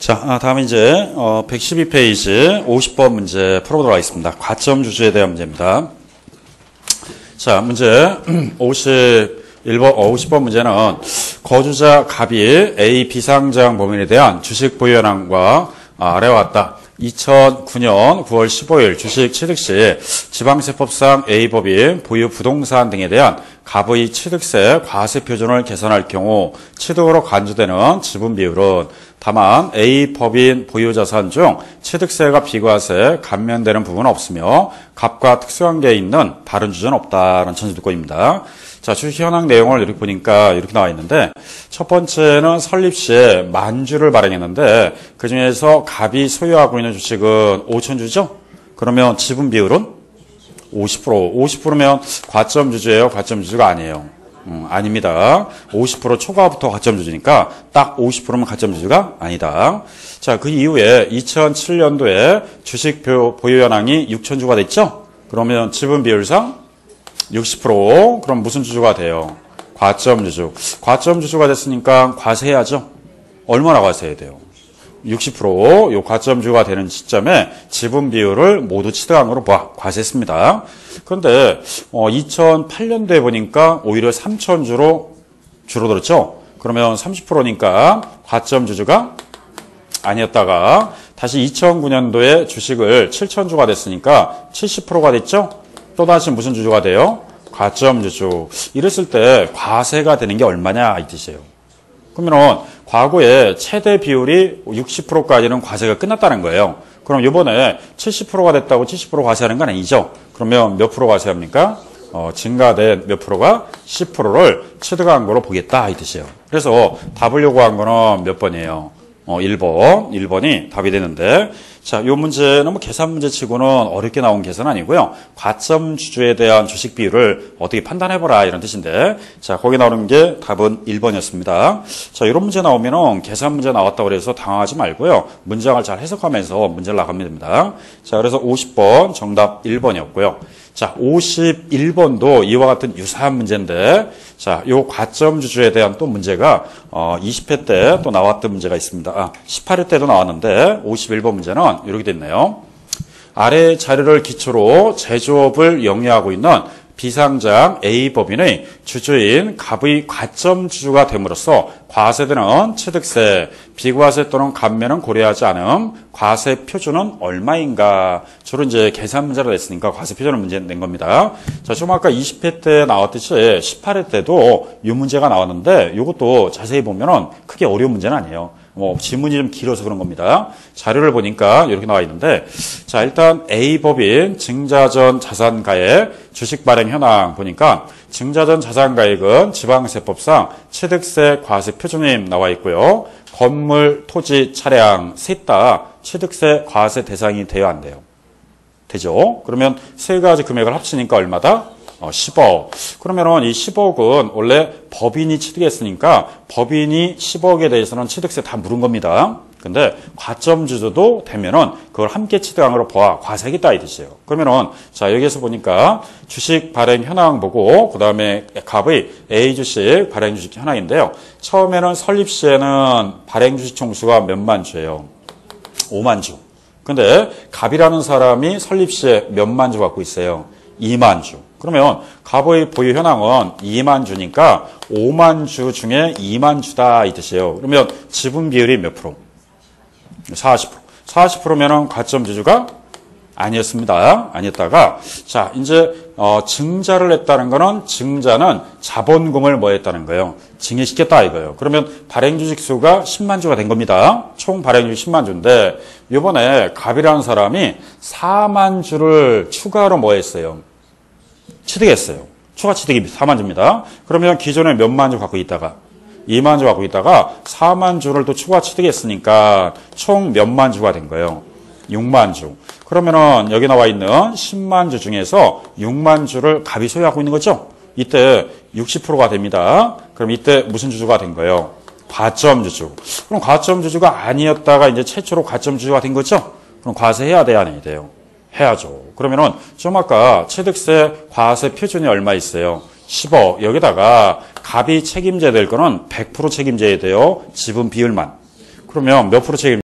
자, 다음은 이제 112페이지 50번 문제 풀어보도록 하겠습니다. 과점 주주에 대한 문제입니다. 자, 문제 50번 문제는 거주자 갑이 A 비상장 범인에 대한 주식 보유 현황과 아래와 같다. 2009년 9월 15일 주식 취득 시 지방세법상 A법인 보유 부동산 등에 대한 갑의 취득세 과세 표준을 계산할 경우 취득으로 간주되는 지분 비율은 다만 A법인 보유자산 중 취득세가 비과세 감면되는 부분은 없으며 갑과 특수관계에 있는 다른 주주는 없다는 전제조건입니다. 자, 주식 현황 내용을 이렇게 보니까 이렇게 나와 있는데 첫 번째는 설립 시에 만주를 발행했는데 그중에서 갑이 소유하고 있는 주식은 5,000주죠? 그러면 지분 비율은 50%. 50%면 과점 주주예요? 과점 주주가 아니에요. 아닙니다. 50% 초과부터 가점 주주니까 딱 50%면 가점 주주가 아니다. 자, 그 이후에 2007년도에 주식 보유 현황이 6,000주가 됐죠? 그러면 지분 비율상 60%. 그럼 무슨 주주가 돼요? 과점 주주. 과점 주주가 됐으니까 과세해야죠. 얼마나 과세해야 돼요? 60%. 요 과점 주주가 되는 시점에 지분 비율을 모두 취득한 거로 과세했습니다. 그런데 2008년도에 보니까 오히려 3,000주로 줄어들었죠. 그러면 30%니까 과점 주주가 아니었다가 다시 2009년도에 주식을 7,000주가 됐으니까 70%가 됐죠. 또다시 무슨 주주가 돼요? 과점 주주. 이랬을 때 과세가 되는 게 얼마냐 이 뜻이에요. 그러면 과거에 최대 비율이 60%까지는 과세가 끝났다는 거예요. 그럼 이번에 70%가 됐다고 70% 과세하는 건 아니죠. 그러면 몇 프로 과세합니까? 증가된 몇 프로가 10%를 취득한 거로 보겠다 이 뜻이에요. 그래서 답을 요구한 거는 몇 번이에요? 1번. 1번이 답이 되는데 자, 요 문제는 뭐 계산 문제 치고는 어렵게 나온 계산 아니고요. 과점 주주에 대한 주식 비율을 어떻게 판단해보라 이런 뜻인데 자, 거기 나오는 게 답은 1번이었습니다. 자, 이런 문제 나오면은 계산 문제 나왔다고 그래서 당황하지 말고요. 문장을 잘 해석하면서 문제를 나가면 됩니다. 자, 그래서 50번 정답 1번이었고요. 자, 51번도 이와 같은 유사한 문제인데 자, 요 과점 주주에 대한 또 문제가 20회 때 또 나왔던 문제가 있습니다. 18회 때도 나왔는데 51번 문제는 이렇게 됐네요. 아래 자료를 기초로 제조업을 영위하고 있는 비상장 A법인의 주주인 갑의 과점 주주가 됨으로써 과세되는 취득세, 비과세 또는 감면은 고려하지 않음, 과세 표준은 얼마인가? 주로 이제 계산 문제로 냈으니까 과세 표준을 문제 낸 겁니다. 자, 좀 아까 20회 때 나왔듯이 18회 때도 이 문제가 나왔는데 이것도 자세히 보면은 크게 어려운 문제는 아니에요. 지문이 좀 길어서 그런 겁니다. 자료를 보니까 이렇게 나와 있는데, 자, 일단 A법인 증자전 자산가액 주식 발행 현황 보니까 증자전 자산가액은 지방세법상 취득세 과세 표준임 나와 있고요. 건물, 토지, 차량 셋 다 취득세 과세 대상이 돼야 안 돼요. 되죠? 그러면 세 가지 금액을 합치니까 얼마다? 10억. 그러면은 이 10억은 원래 법인이 취득했으니까 법인이 10억에 대해서는 취득세 다 물은 겁니다. 근데 과점 주주도 되면은 그걸 함께 취득한 거로 과세하겠다 이 뜻이에요. 그러면은 자, 여기에서 보니까 주식 발행 현황 보고 그다음에 갑의 A 주식 발행 주식 현황인데요. 처음에는 설립 시에는 발행 주식 총수가 몇만 주예요? 5만 주. 근데 갑이라는 사람이 설립 시에 몇만 주 갖고 있어요? 2만 주. 그러면 갑의 보유 현황은 2만 주니까 5만 주 중에 2만 주다 이 뜻이에요. 그러면 지분 비율이 몇 프로? 40%. 40%면은 과점 주주가 아니었습니다. 아니었다가 자, 이제 증자를 했다는 거는 증자는 자본금을 뭐 했다는 거예요? 증액시켰다 이거예요. 그러면 발행 주식 수가 10만 주가 된 겁니다. 총 발행 주식 10만 주인데 이번에 갑이라는 사람이 4만 주를 추가로 뭐 했어요? 취득했어요. 추가 취득이 4만 주입니다. 그러면 기존에 몇만 주 갖고 있다가 2만 주 갖고 있다가 4만 주를 또 추가 취득했으니까 총 몇만 주가 된 거예요? 6만 주. 그러면은 여기 나와 있는 10만 주 중에서 6만 주를 갑이 소유하고 있는 거죠? 이때 60%가 됩니다. 그럼 이때 무슨 주주가 된 거예요? 과점 주주. 그럼 과점 주주가 아니었다가 이제 최초로 과점 주주가 된 거죠? 그럼 과세해야 돼야 안 해야 돼요? 해야죠. 그러면은 좀 아까 취득세 과세 표준이 얼마 있어요? 10억. 여기다가 갑이 책임져야 될 거는 100% 책임져야 돼요. 지분 비율만. 그러면 몇 프로 책임